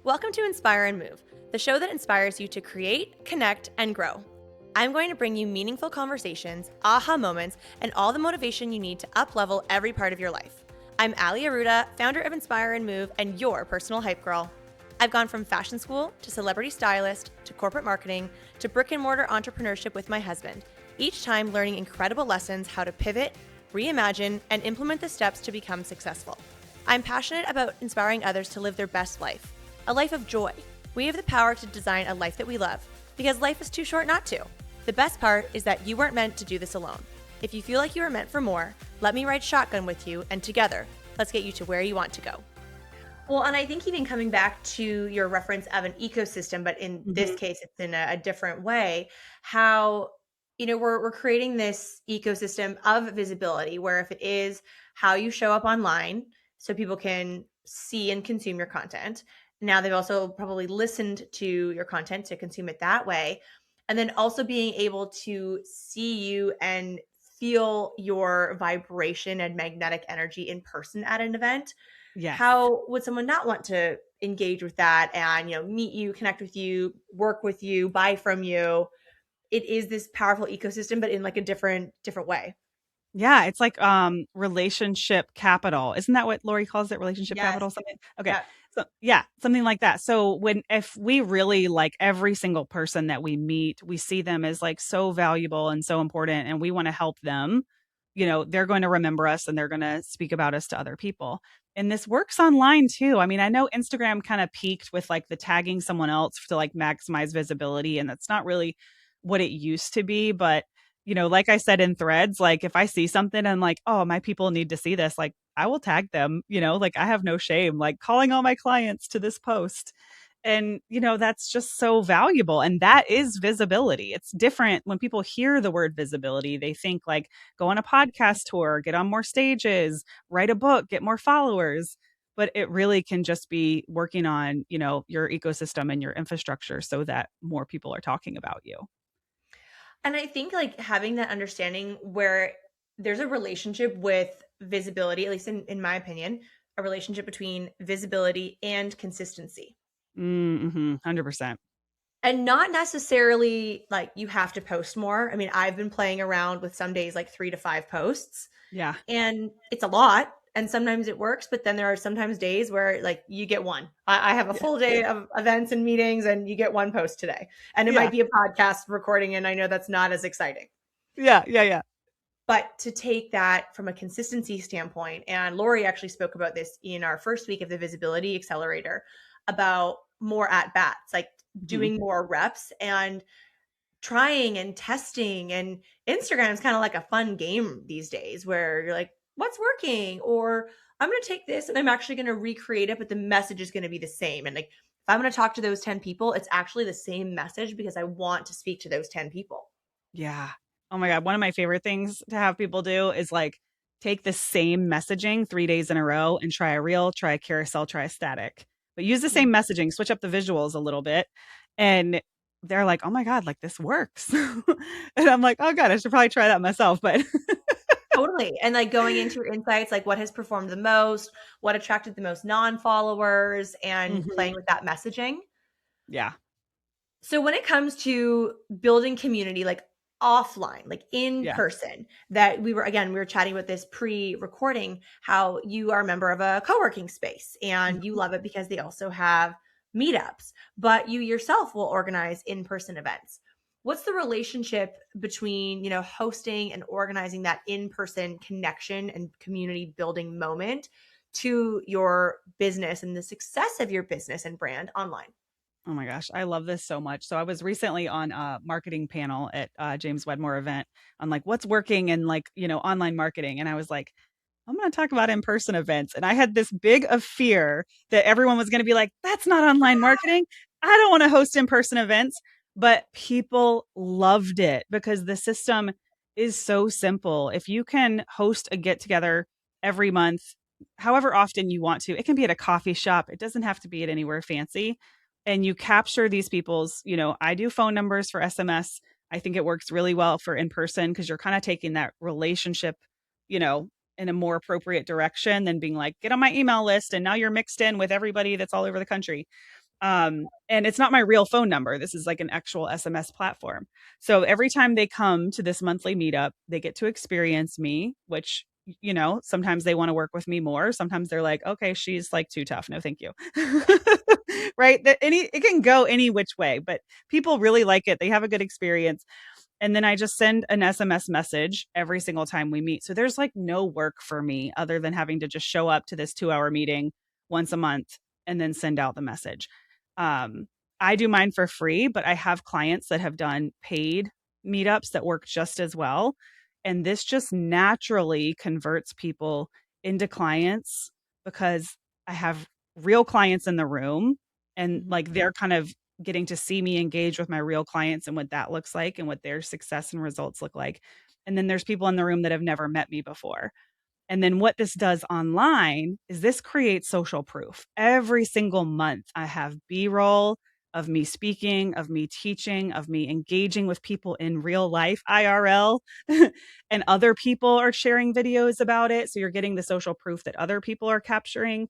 Welcome to Inspire and Move, the show that inspires you to create, connect, and grow. I'm going to bring you meaningful conversations, aha moments, and all the motivation you need to up-level every part of your life. I'm Ali Aruda, founder of Inspire and Move, and your personal hype girl. I've gone from fashion school to celebrity stylist to corporate marketing to brick-and-mortar entrepreneurship with my husband, each time learning incredible lessons how to pivot, reimagine, and implement the steps to become successful. I'm passionate about inspiring others to live their best life, a life of joy. We have the power to design a life that we love, because life is too short not to. The best part is that you weren't meant to do this alone. If you feel like you are meant for more, let me ride shotgun with you, and together, let's get you to where you want to go. Well, and I think even coming back to your reference of an ecosystem, but in this case, it's in a different way, how, we're creating this ecosystem of visibility where if it is how you show up online so people can see and consume your content. Now they've also probably listened to your content to consume it that way. And then also being able to see you and feel your vibration and magnetic energy in person at an event. Yes. How would someone not want to engage with that and, meet you, connect with you, work with you, buy from you? It is this powerful ecosystem, but in like a different way. Yeah, it's like relationship capital. Isn't that what Lori calls it? Relationship Yes. capital something? Okay. Yeah. So yeah, something like that. So if we really like every single person that we meet, we see them as like so valuable and so important and we want to help them, they're going to remember us and they're going to speak about us to other people. And this works online too. I mean, I know Instagram kind of peaked with like the tagging someone else to like maximize visibility, and that's not really what it used to be, but like I said in threads, like if I see something and like, oh, my people need to see this, like I will tag them, like I have no shame, like calling all my clients to this post. And, that's just so valuable. And that is visibility. It's different when people hear the word visibility. They think like go on a podcast tour, get on more stages, write a book, get more followers. But it really can just be working on, your ecosystem and your infrastructure so that more people are talking about you. And I think like having that understanding where there's a relationship with visibility, at least in my opinion, a relationship between visibility and consistency. 100%. And not necessarily like you have to post more. I mean, I've been playing around with some days like 3 to 5 posts, Yeah. and it's a lot. And sometimes it works, but then there are sometimes days where like you get one. I have a Yeah. full day of events and meetings, and you get one post today. And it Yeah. might be a podcast recording, and I know that's not as exciting. Yeah. Yeah. Yeah. But to take that from a consistency standpoint, and Lori actually spoke about this in our first week of the Visibility Accelerator about more at bats, like Mhm. doing more reps and trying and testing. And Instagram is kind of like a fun game these days where you're like, what's working? Or I'm going to take this and I'm actually going to recreate it, but the message is going to be the same. And like, if I'm going to talk to those 10 people, it's actually the same message because I want to speak to those 10 people. Yeah. Oh my God. One of my favorite things to have people do is like take the same messaging 3 days in a row and try a reel, try a carousel, try a static, but use the same messaging, switch up the visuals a little bit. And they're like, oh my God, like this works. And I'm like, oh God, I should probably try that myself. But Totally. And like going into your insights, like what has performed the most, what attracted the most non-followers, and Mhm. playing with that messaging. Yeah. So when it comes to building community, like offline, like in Yeah. person, that we were chatting about this pre-recording, how you are a member of a co-working space and you Mhm. love it because they also have meetups, but you yourself will organize in-person events. What's the relationship between, hosting and organizing that in-person connection and community building moment to your business and the success of your business and brand online? Oh my gosh, I love this so much. So I was recently on a marketing panel at James Wedmore event on like what's working in like, online marketing. And I was like, I'm going to talk about in-person events. And I had this big of fear that everyone was going to be like, that's not online marketing. I don't want to host in-person events. But people loved it because the system is so simple. If you can host a get together every month, however often you want to, it can be at a coffee shop. It doesn't have to be at anywhere fancy. And you capture these people's, I do phone numbers for SMS. I think it works really well for in person because you're kind of taking that relationship, you know, in a more appropriate direction than being like, get on my email list and now you're mixed in with everybody that's all over the country. And it's not my real phone number. This is like an actual SMS platform. So every time they come to this monthly meetup, they get to experience me, which, sometimes they want to work with me more. Sometimes they're like, okay, she's like too tough. No, thank you. Right. It can go any which way, but people really like it. They have a good experience. And then I just send an SMS message every single time we meet. So there's like no work for me other than having to just show up to this 2 hour meeting once a month and then send out the message. Um, I do mine for free, but I have clients that have done paid meetups that work just as well. And this just naturally converts people into clients because I have real clients in the room and Mhm. like they're kind of getting to see me engage with my real clients and what that looks like and what their success and results look like. And then there's people in the room that have never met me before. And then what this does online is this creates social proof. Every single month, I have B-roll of me speaking, of me teaching, of me engaging with people in real life, IRL, and other people are sharing videos about it. So you're getting the social proof that other people are capturing.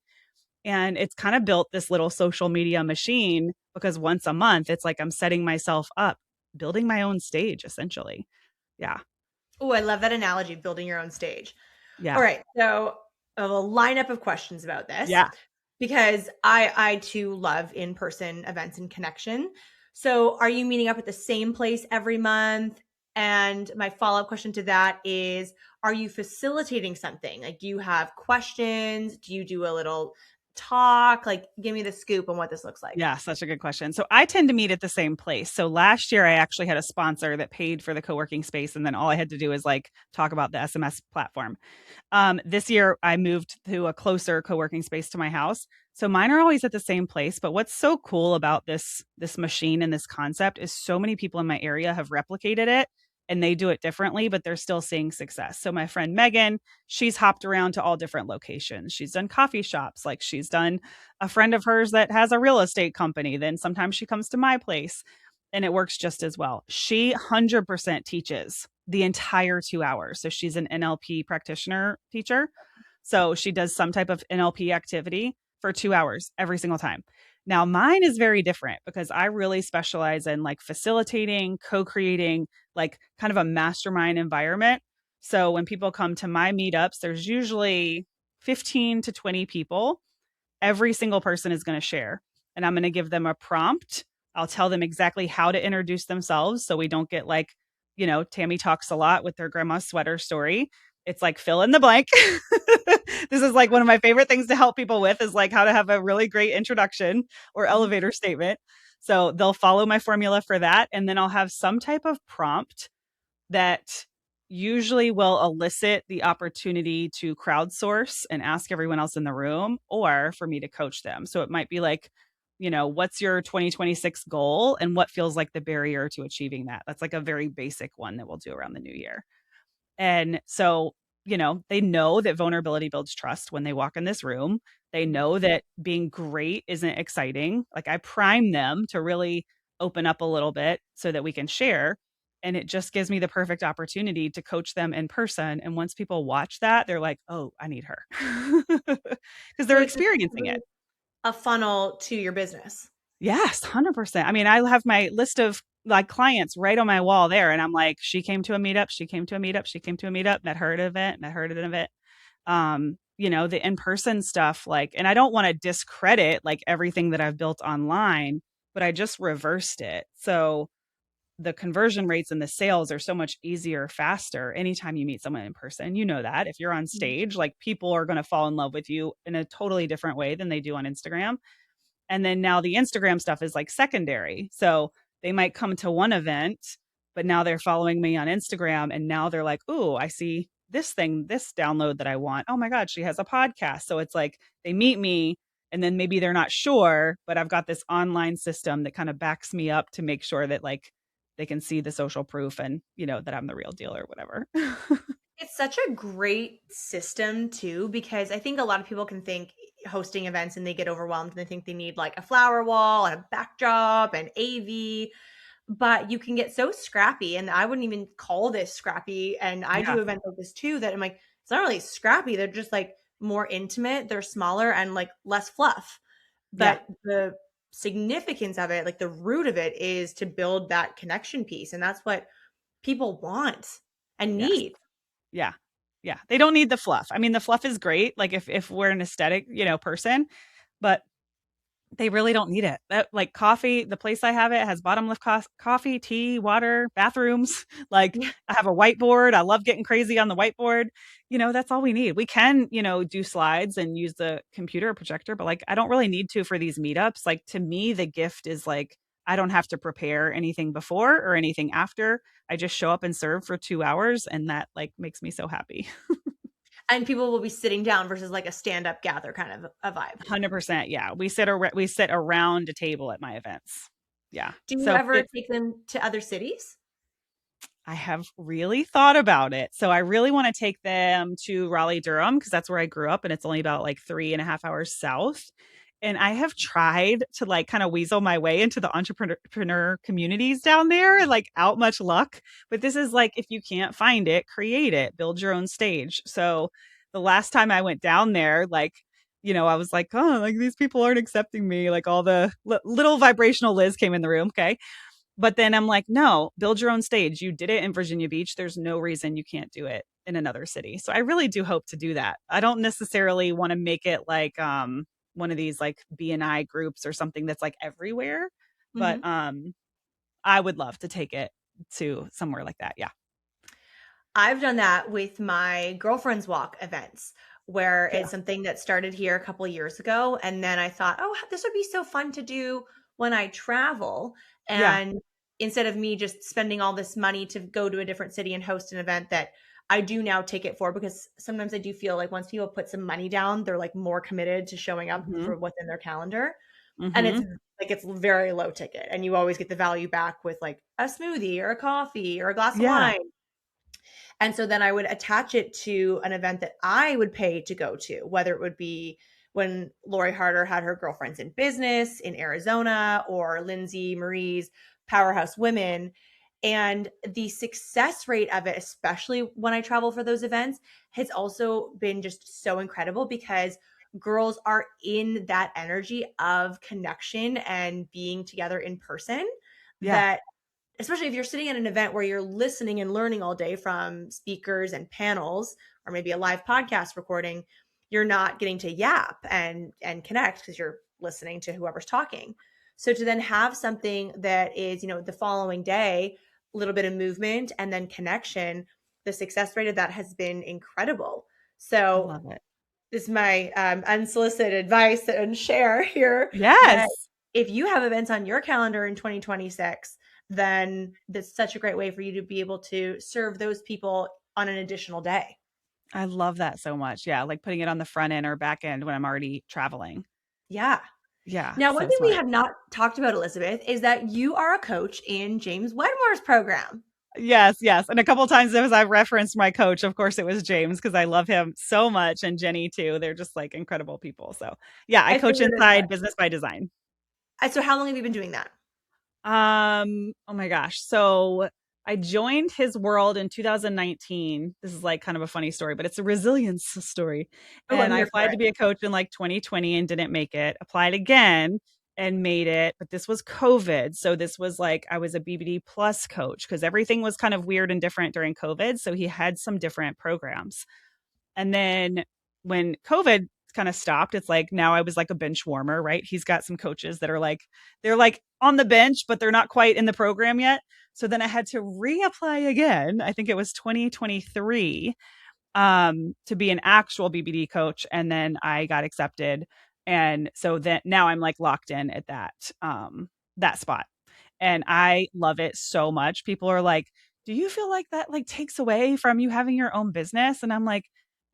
And it's kind of built this little social media machine because once a month, it's like I'm setting myself up, building my own stage, essentially. Yeah. Oh, I love that analogy, building your own stage. All Yeah. right, so I have a lineup of questions about this Yeah. because I too love in-person events and connection. So, are you meeting up at the same place every month? And my follow-up question to that is, are you facilitating something? Like, do you have questions? Do you do a little talk? Like, give me the scoop on what this looks like. Yeah, such a good question. So I tend to meet at the same place. So last year I actually had a sponsor that paid for the co-working space and then all I had to do is like talk about the SMS platform. This year I moved to a closer co-working space to my house. So mine are always at the same place, but what's so cool about this machine and this concept is so many people in my area have replicated it and they do it differently, but they're still seeing success. So my friend Megan, she's hopped around to all different locations. She's done coffee shops, like she's done a friend of hers that has a real estate company. Then sometimes she comes to my place and it works just as well. She 100% teaches the entire 2 hours. So she's an NLP practitioner teacher. So she does some type of NLP activity for 2 hours every single time. Now, mine is very different because I really specialize in like facilitating, co creating, like kind of a mastermind environment. So when people come to my meetups, there's usually 15 to 20 people. Every single person is going to share, and I'm going to give them a prompt. I'll tell them exactly how to introduce themselves so we don't get like, Tammy talks a lot with their grandma's sweater story. It's like fill in the blank. This is like one of my favorite things to help people with is like how to have a really great introduction or Mhm. elevator statement. So they'll follow my formula for that. And then I'll have some type of prompt that usually will elicit the opportunity to crowdsource and ask everyone else in the room or for me to coach them. So it might be like, what's your 2026 goal and what feels like the barrier to achieving that? That's like a very basic one that we'll do around the new year. And so, they know that vulnerability builds trust when they walk in this room. They know that being great isn't exciting. Like I prime them to really open up a little bit so that we can share. And it just gives me the perfect opportunity to coach them in person. And once people watch that, they're like, oh, I need her because So they're it's experiencing essentially it. a funnel to your business. Yes, 100%. I mean, I have my list of like clients right on my wall there. And I'm like, she came to a meetup, she came to a meetup, she came to a meetup, met her at an event, met her at an event. The in-person stuff, like, and I don't want to discredit like everything that I've built online, but I just reversed it. So the conversion rates and the sales are so much easier, faster anytime you meet someone in person. You know that if you're on Mhm. stage, like people are going to fall in love with you in a totally different way than they do on Instagram. And then now the Instagram stuff is like secondary. So they might come to one event, but now they're following me on Instagram. And now they're like, oh, I see this thing, this download that I want. Oh my God, she has a podcast. So it's like they meet me and then maybe they're not sure, but I've got this online system that kind of backs me up to make sure that like they can see the social proof and, that I'm the real deal or whatever. It's such a great system too, because I think a lot of people can think hosting events and they get overwhelmed and they think they need like a flower wall and a backdrop and AV, but you can get so scrappy. And I wouldn't even call this scrappy. And I Yeah. do events like this too that I'm like, it's not really scrappy. They're just like more intimate, they're smaller and like less fluff. Yeah. But the significance of it, like the root of it, is to build that connection piece. And that's what people want and Yes. need. Yeah. Yeah. They don't need the fluff. I mean, the fluff is great. Like if we're an aesthetic, person, but they really don't need it. That like coffee, the place I have it has bottomless coffee, tea, water, bathrooms. Like Yeah. I have a whiteboard. I love getting crazy on the whiteboard. That's all we need. We can, do slides and use the computer projector, but like I don't really need to for these meetups. Like to me, the gift is like I don't have to prepare anything before or anything after. I just show up and serve for 2 hours, and that like makes me so happy. And people will be sitting down versus like a stand up gather kind of a vibe. 100%. Yeah. We sit around a table at my events. Yeah. Do you So ever take them to other cities? I have really thought about it. So I really want to take them to Raleigh, Durham, because that's where I grew up and it's only about like 3.5 hours south. And I have tried to like kind of weasel my way into the entrepreneur communities down there, like out much luck. But this is like, if you can't find it, create it, build your own stage. So the last time I went down there, like, I was like, oh, like these people aren't accepting me. Like all the little vibrational Liz came in the room. Okay. But then I'm like, no, build your own stage. You did it in Virginia Beach. There's no reason you can't do it in another city. So I really do hope to do that. I don't necessarily want to make it like one of these like BNI groups or something that's like everywhere, but Mm-hmm. I would love to take it to somewhere like that. Yeah. I've done that with my girlfriend's walk events, where Yeah. it's something that started here a couple of years ago. And then I thought, oh, this would be so fun to do when I travel. Yeah. And instead of me just spending all this money to go to a different city and host an event that I do now take it for, because sometimes I do feel like once people put some money down, they're like more committed to showing up Hmm. for what's in their calendar. And Hmm. it's very low ticket, and you always get the value back with like a smoothie or a coffee or a glass of Yeah. wine. And so then I would attach it to an event that I would pay to go to, whether it would be when Lori Harder had her girlfriends in business in Arizona, or Lindsay Marie's Powerhouse Women. And the success rate of it, especially when I travel for those events, has also been just so incredible, because girls are in that energy of connection and being together in person, Yeah. that especially if you're sitting at an event where you're listening and learning all day from speakers and panels, or maybe a live podcast recording, you're not getting to yap and connect because you're listening to whoever's talking. So to then have something that is, the following day, a little bit of movement and then connection, the success rate of that has been incredible. I So love it. this is my unsolicited advice and share here, that Yes. if you have events on your calendar in 2026, then that's such a great way for you to be able to serve those people on an additional day. I love that so much. Yeah. Like putting it on the front end or back end when I'm already traveling. Yeah. Yeah. Now, one So thing we smart. have not talked about, Elizabeth, is that you are a coach in James Wedmore's program. Yes, yes. And a couple of times as I referenced my coach, of course it was James because I love him so much, and Jenny too. They're just like incredible people. So yeah, I I coach figured as inside much. Business by Design. So how long have you been doing that? Oh my gosh. So I joined his world in 2019. This is like kind of a funny story, but it's a resilience story. Oh, I'm And I here for applied it. to be a coach in like 2020 and didn't make it. Applied again and made it, but this was COVID. So this was like I was a BBD plus coach because everything was kind of weird and different during COVID. So he had some different programs. And then when COVID kind of stopped, it's like now I was like a bench warmer, right? He's got some coaches that are like, they're like on the bench, but they're not quite in the program yet. So then I had to reapply again. I think it was 2023 to be an actual BBD coach. And then I got accepted. And so then now I'm like locked in at that spot. And I love it so much. People are like, do you feel like that like takes away from you having your own business? And I'm like,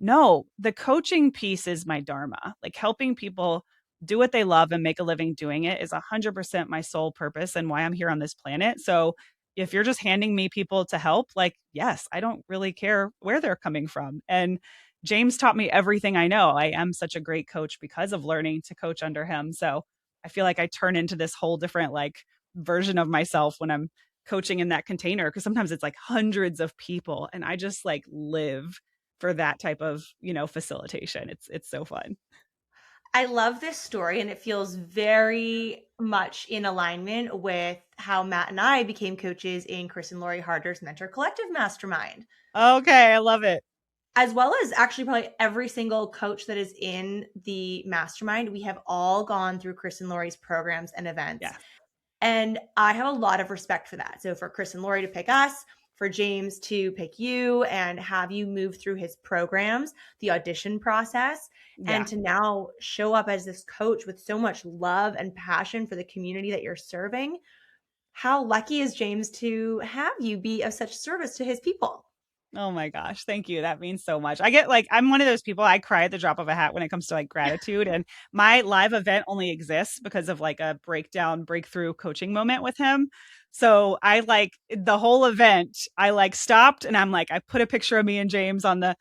no, the coaching piece is my dharma. Like helping people do what they love and make a living doing it is 100% my sole purpose and why I'm here on this planet. So if you're just handing me people to help, like, yes, I don't really care where they're coming from. And James taught me everything I know. I am such a great coach because of learning to coach under him. So I feel like I turn into this whole different like version of myself when I'm coaching in that container because sometimes it's like hundreds of people and I just like live for that type of, facilitation. It's so fun. I love this story, and it feels very much in alignment with how Matt and I became coaches in Chris and Lori Harder's Mentor Collective Mastermind, Okay, I love it. as well as actually probably every single coach that is in the mastermind. We have all gone through Chris and Lori's programs and events. Yes. And I have a lot of respect for that. So for Chris and Lori to pick us, for James to pick you and have you move through his programs, the audition process, and Yeah. to now show up as this coach with so much love and passion for the community that you're serving. How lucky is James to have you be of such service to his people? Oh my gosh. Thank you. That means so much. I get like, I'm one of those people, I cry at the drop of a hat when it comes to like gratitude. And my live event only exists because of like a breakthrough coaching moment with him. So I like the whole event, I like stopped and I'm like, I put a picture of me and James on the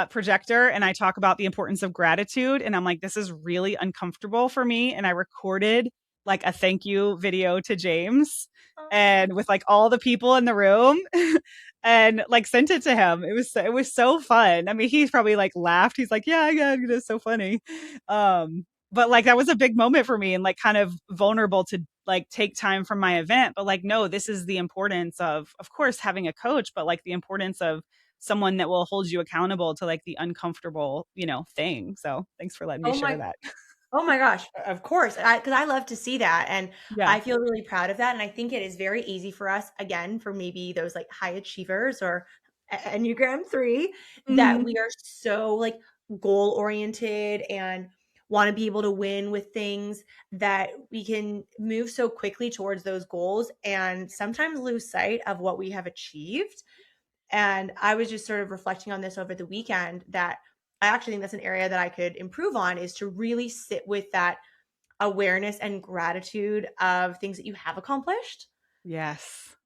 projector and I talk about the importance of gratitude. And I'm like, this is really uncomfortable for me. And I recorded like a thank you video to James Oh, and with like all the people in the room. And like sent it to him. It was so fun. I mean, he's probably like laughed. He's like, yeah, yeah, it's so funny. But like that was a big moment for me and like kind of vulnerable to like take time from my event. But like, no, this is the importance of course, having a coach, but like the importance of someone that will hold you accountable to like the uncomfortable, thing. So thanks for letting me oh share my that. Oh my gosh, of course. Because I love to see that. And Yeah. I feel really proud of that. And I think it is very easy for us, again, for maybe those like high achievers or Enneagram 3, that Hmm. we are so like goal oriented and want to be able to win with things, that we can move so quickly towards those goals and sometimes lose sight of what we have achieved. And I was just sort of reflecting on this over the weekend, that I actually think that's an area that I could improve on, is to really sit with that awareness and gratitude of things that you have accomplished. Yes.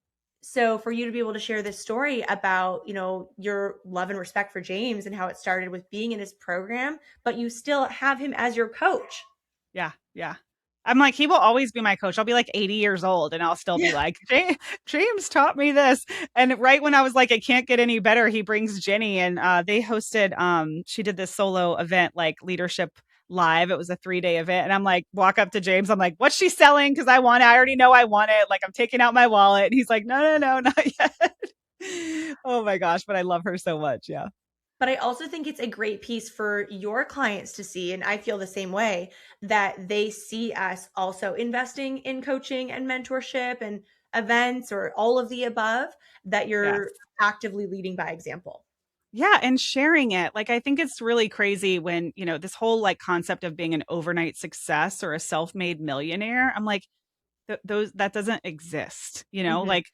So for you to be able to share this story about, your love and respect for James and how it started with being in his program, but you still have him as your coach. Yeah, yeah. I'm like, he will always be my coach. I'll be like 80 years old and I'll still be Yeah. like, James taught me this. And right when I was like, it can't get any better, he brings Jenny and they hosted, she did this solo event, like leadership live. It was a 3-day event. And I'm like, walk up to James. I'm like, what's she selling? Cause I want it. I already know I want it. Like I'm taking out my wallet. And he's like, no, no, no, not yet. Oh my gosh. But I love her so much. Yeah. But I also think it's a great piece for your clients to see, and I feel the same way, that they see us also investing in coaching and mentorship and events or all of the above, that Yes. you're actively leading by example. Yeah, and sharing it. Like I think it's really crazy when, this whole like concept of being an overnight success or a self-made millionaire. I'm like those that doesn't exist, Mhm. Like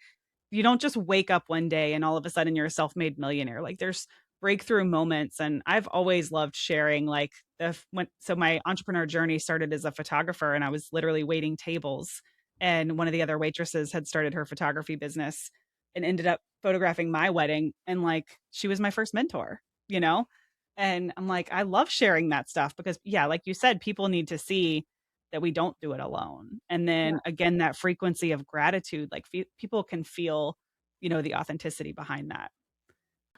you don't just wake up one day and all of a sudden you're a self-made millionaire. Like there's breakthrough moments and I've always loved sharing like so my entrepreneur journey started as a photographer and I was literally waiting tables and one of the other waitresses had started her photography business and ended up photographing my wedding and like she was my first mentor, you know? And I'm like I love sharing that stuff because yeah, like you said people need to see that we don't do it alone. And then again, that frequency of gratitude, like people can feel, the authenticity behind that.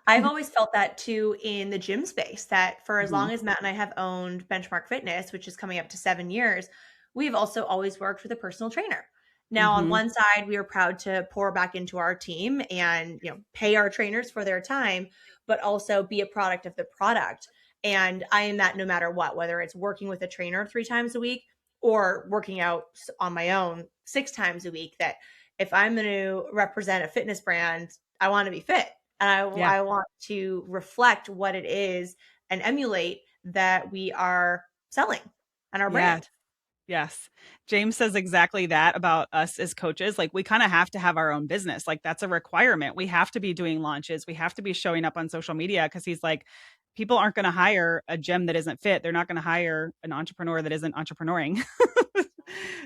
I've always felt that too in the gym space, that for as Mhm. long as Matt and I have owned Benchmark Fitness, which is coming up to 7 years, we've also always worked with a personal trainer. Now, on Mhm. one side, we are proud to pour back into our team and, pay our trainers for their time, but also be a product of the product. And I am that no matter what, whether it's working with a trainer 3 times a week or working out on my own 6 times a week, that if I'm going to represent a fitness brand, I want to be fit. And Yeah. I want to reflect what it is and emulate that we are selling and our Yes. brand. Yes. James says exactly that about us as coaches. Like we kind of have to have our own business. Like that's a requirement. We have to be doing launches. We have to be showing up on social media because he's like, people aren't going to hire a gym that isn't fit. They're not going to hire an entrepreneur that isn't entrepreneuring.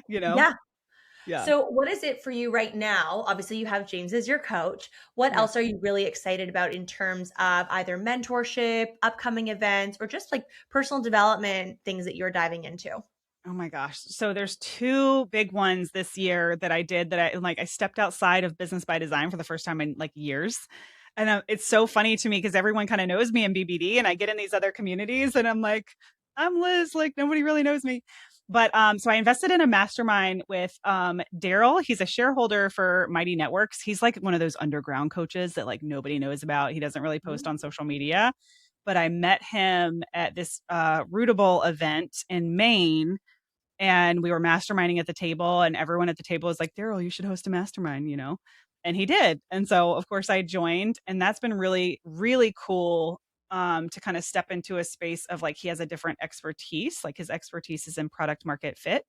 you know? Yeah. Yeah. So, what is it for you right now? Obviously, you have James as your coach. What Yeah. else are you really excited about in terms of either mentorship, upcoming events, or just like personal development things that you're diving into? Oh my gosh. So there's two big ones this year that I did that I stepped outside of business by design for the first time in like years. And it's so funny to me because everyone kind of knows me in BBD and I get in these other communities and I'm like, I'm Liz. Like nobody really knows me. But so I invested in a mastermind with Daryl. He's a shareholder for Mighty Networks. He's like one of those underground coaches that like nobody knows about. He doesn't really post on social media. But I met him at this Rootable event in Maine, and we were masterminding at the table, and everyone at the table was like, Daryl, you should host a mastermind, you know? And he did. And so of course I joined, and that's been really, really cool to kind of step into a space of like, he has a different expertise. Like his expertise is in product market fit.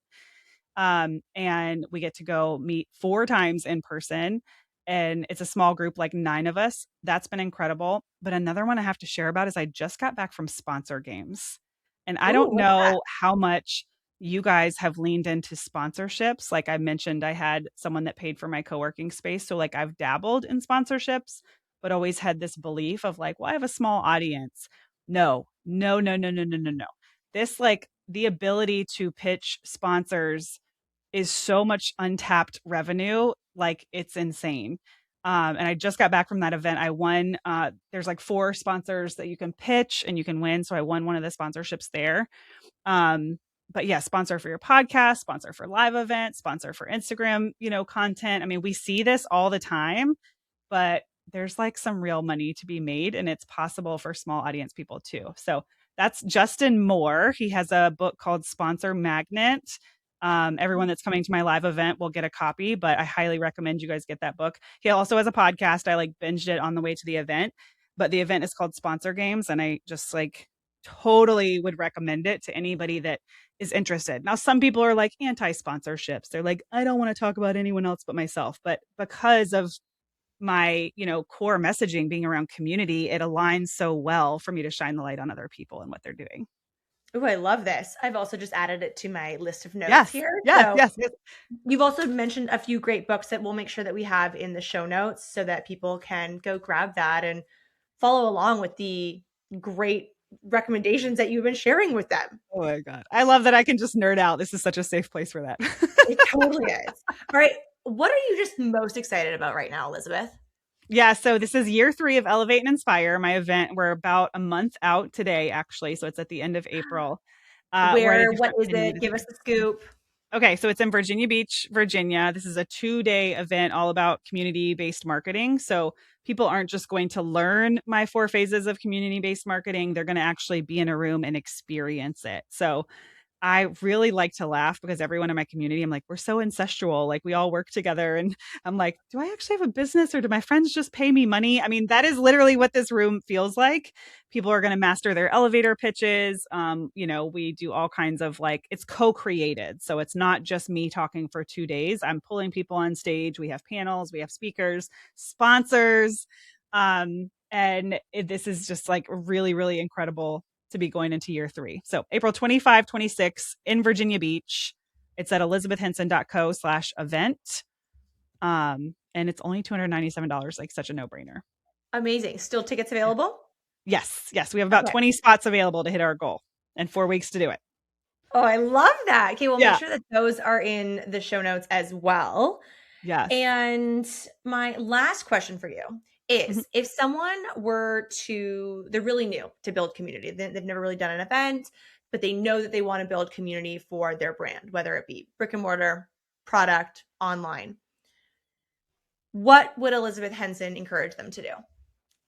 And we get to go meet 4 times in person. And it's a small group, like 9 of us. That's been incredible. But another one I have to share about is I just got back from sponsor games. And I Ooh, don't what's that? know how much you guys have leaned into sponsorships. Like I mentioned, I had someone that paid for my co-working space. So like I've dabbled in sponsorships, but always had this belief of like, well, I have a small audience. No, no, no, no, no, no, no, no. This like the ability to pitch sponsors is so much untapped revenue. Like it's insane. And I just got back from that event. I won, there's like 4 sponsors that you can pitch and you can win. So I won one of the sponsorships there. Um, but yeah, sponsor for your podcast, sponsor for live events, sponsor for Instagram, content. I mean, we see this all the time, but there's like some real money to be made, and it's possible for small audience people too. So that's Justin Moore. He has a book called Sponsor Magnet. Everyone that's coming to my live event will get a copy, but I highly recommend you guys get that book. He also has a podcast. I like binged it on the way to the event, but the event is called Sponsor Games, and I just like totally would recommend it to anybody that is interested. Now, some people are like anti sponsorships. They're like, I don't want to talk about anyone else but myself. But because of my, core messaging being around community, it aligns so well for me to shine the light on other people and what they're doing. Ooh, I love this. I've also just added it to my list of notes Yes, here. yes, So yes, yes. you've also mentioned a few great books that we'll make sure that we have in the show notes so that people can go grab that and follow along with the great recommendations that you've been sharing with them. Oh my God. I love that I can just nerd out. This is such a safe place for that. It totally is. All right. What are you just most excited about right now, Elizabeth? Yeah, so this is year 3 of Elevate and Inspire, my event. We're about a month out today, actually. So it's at the end of April. We're at a Where, what different is it? community. Give us the scoop. Okay, so it's in Virginia Beach, Virginia. This is a 2-day event all about community-based marketing. So people aren't just going to learn my 4 phases of community-based marketing. They're going to actually be in a room and experience it. So I really like to laugh because everyone in my community, I'm like, we're so incestual. Like we all work together. And I'm like, do I actually have a business or do my friends just pay me money? I mean, that is literally what this room feels like. People are going to master their elevator pitches. We do all kinds of like, it's co-created. So it's not just me talking for 2 days. I'm pulling people on stage. We have panels, we have speakers, sponsors. This is just like really, really incredible to be going into year 3. So April 25, 26 in Virginia Beach. It's at elizabethhenson.co/event. And it's only $297, like such a no-brainer. Amazing. Still tickets available? Yes. Yes. We have about Okay. 20 spots available to hit our goal and 4 weeks to do it. Oh, I love that. Okay, we'll make Yeah. sure that those are in the show notes as well. Yes. And my last question for you is if someone they're really new to build community, they've never really done an event, but they know that they want to build community for their brand, whether it be brick and mortar, product, online. What would Elizabeth Henson encourage them to do?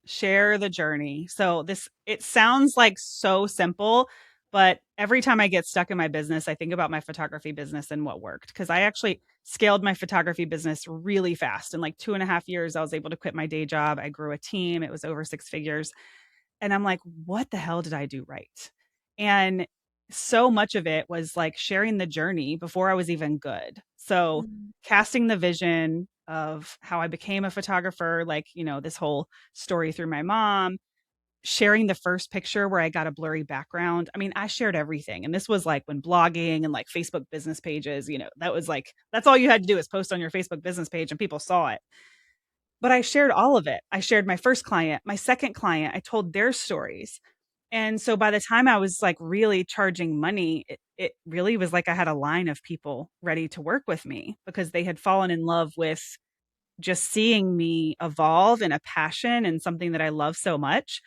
Share the journey. So it sounds like so simple, but every time I get stuck in my business, I think about my photography business and what worked. Cause I actually scaled my photography business really fast. In like 2.5 years, I was able to quit my day job. I grew a team. It was over 6 figures. And I'm like, what the hell did I do right? And so much of it was like sharing the journey before I was even good. So casting the vision of how I became a photographer, like, this whole story through my mom, sharing the first picture where I got a blurry background. I mean, I shared everything. And this was like when blogging and like Facebook business pages, that was like, that's all you had to do is post on your Facebook business page and people saw it. But I shared all of it. I shared my first client, my second client. I told their stories. And so by the time I was like really charging money, it really was like I had a line of people ready to work with me because they had fallen in love with just seeing me evolve in a passion and something that I love so much.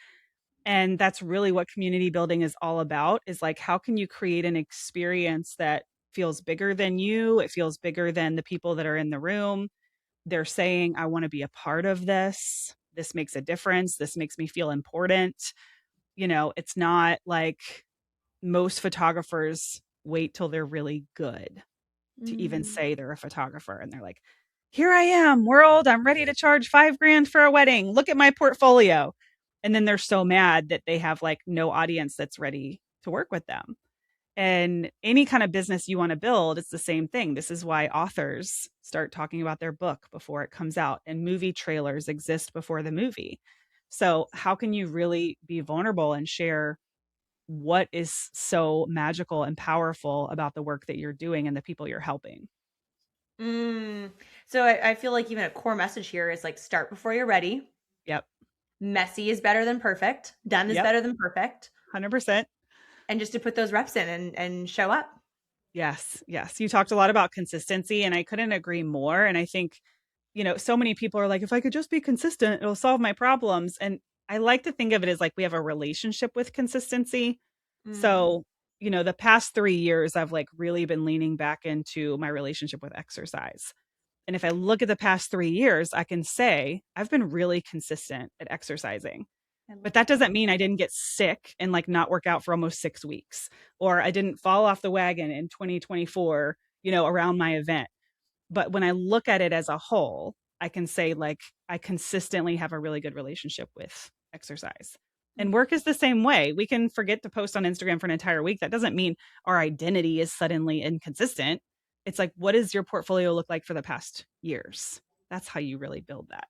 And that's really what community building is all about, is like, how can you create an experience that feels bigger than you? It feels bigger than the people that are in the room. They're saying, I want to be a part of this. This makes a difference. This makes me feel important. It's not like most photographers wait till they're really good to even Mm. say they're a photographer. And they're like, here I am, world. I'm ready to charge $5,000 for a wedding. Look at my portfolio. And then they're so mad that they have like no audience that's ready to work with them. And any kind of business you want to build, it's the same thing. This is why authors start talking about their book before it comes out, and movie trailers exist before the movie. So, how can you really be vulnerable and share what is so magical and powerful about the work that you're doing and the people you're helping? Mm. So I feel like even a core message here is like start before you're ready. Yep. Messy is better than perfect. Done is Yep. better than perfect. 100%. And just to put those reps in and show up. Yes. Yes. You talked a lot about consistency, and I couldn't agree more. And I think, so many people are like, if I could just be consistent, it'll solve my problems. And I like to think of it as like we have a relationship with consistency. Mm. So, the past 3 years, I've like really been leaning back into my relationship with exercise. And if I look at the past 3 years, I can say I've been really consistent at exercising. I love But that that. doesn't mean I didn't get sick and like not work out for almost 6 weeks, or I didn't fall off the wagon in 2024, around my event. But when I look at it as a whole, I can say like I consistently have a really good relationship with exercise. And Mm. work is the same way. We can forget to post on Instagram for an entire week. That doesn't mean our identity is suddenly inconsistent. It's like, what does your portfolio look like for the past years? That's how you really build that.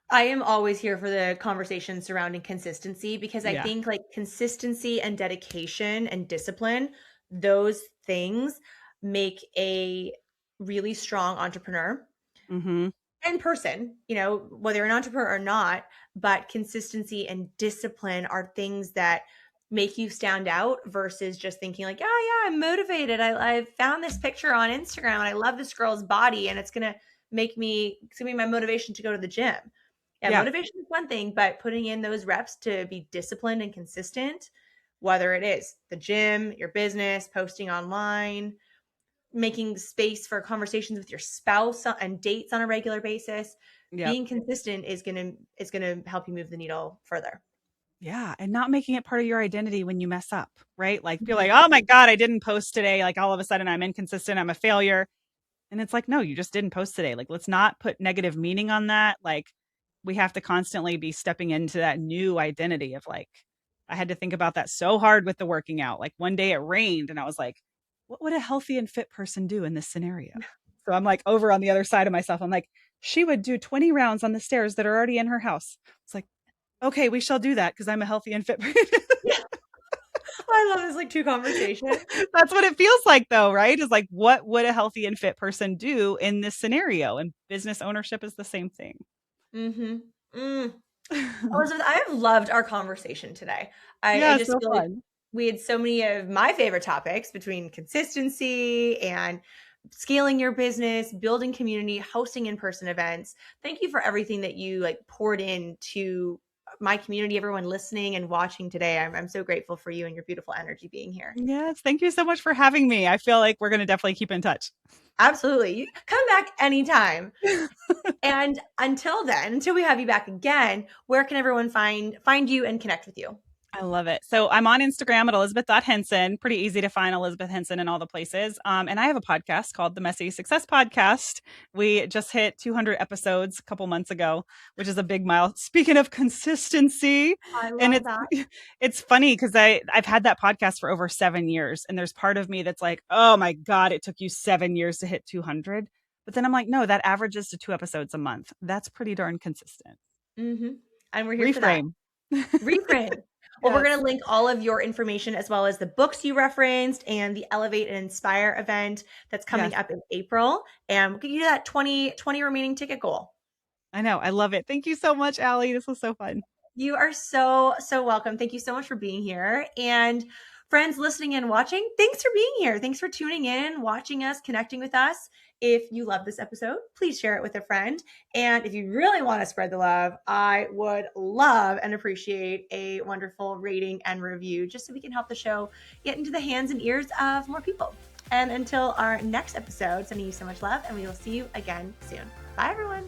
I am always here for the conversation surrounding consistency because I Yeah. think like consistency and dedication and discipline, those things make a really strong entrepreneur Hmm. and person, whether you're an entrepreneur or not, but consistency and discipline are things that make you stand out versus just thinking like, oh yeah, I'm motivated. I found this picture on Instagram and I love this girl's body and it's gonna be my motivation to go to the gym. Yeah, Yeah. motivation is one thing, but putting in those reps to be disciplined and consistent, whether it is the gym, your business, posting online, making space for conversations with your spouse and dates on a regular basis, Yep. being consistent is going to help you move the needle further. Yeah. And not making it part of your identity when you mess up, right? Like, feel like, Mhm. oh my God, I didn't post today. Like, all of a sudden I'm inconsistent. I'm a failure. And it's like, no, you just didn't post today. Like, let's not put negative meaning on that. Like, we have to constantly be stepping into that new identity of like, I had to think about that so hard with the working out. Like, one day it rained and I was like, what would a healthy and fit person do in this scenario? So I'm like over on the other side of myself. I'm like, she would do 20 rounds on the stairs that are already in her house. It's like, okay, we shall do that because I'm a healthy and fit person. Yeah. I love this like two conversation. That's what it feels like though, right? Is like, what would a healthy and fit person do in this scenario? And business ownership is the same thing. Mm-hmm. Mm. Elizabeth, I have loved our conversation today. I Yeah, just so feel like fun. we had so many of my favorite topics between consistency and scaling your business, building community, hosting in-person events. Thank you for everything that you like poured into my community, everyone listening and watching today. I'm so grateful for you and your beautiful energy being here. Yes, thank you so much for having me. I feel like we're going to definitely keep in touch. Absolutely. You come back anytime. And until then, until we have you back again, where can everyone find you and connect with you? I love it. So I'm on Instagram at Elizabeth.Henson. Pretty easy to find Elizabeth Henson in all the places. And I have a podcast called the Messy Success Podcast. We just hit 200 episodes a couple months ago, which is a big mile. Speaking of consistency, I and love it's that. it's funny because I've had that podcast for over 7 years, and there's part of me that's like, oh my God, it took you 7 years to hit 200. But then I'm like, no, that averages to 2 episodes a month. That's pretty darn consistent. Mm-hmm. And we're here for that. Reframe. Reframe. Well, we're Yes. going to link all of your information as well as the books you referenced and the Elevate and Inspire event that's coming Yes. up in April. And we'll get you to that 20 remaining ticket goal. I know. I love it. Thank you so much, Allie. This was so fun. You are so, so welcome. Thank you so much for being here. And Friends listening and watching, thanks for being here. Thanks for tuning in, watching us, connecting with us. If you love this episode, please share it with a friend. And if you really want to spread the love, I would love and appreciate a wonderful rating and review just so we can help the show get into the hands and ears of more people. And until our next episode, sending you so much love, and we will see you again soon. Bye, everyone.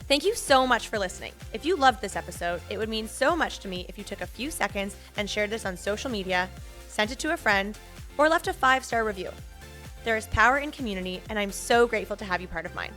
Thank you so much for listening. If you loved this episode, it would mean so much to me if you took a few seconds and shared this on social media, sent it to a friend, or left a 5-star review. There is power in community, and I'm so grateful to have you part of mine.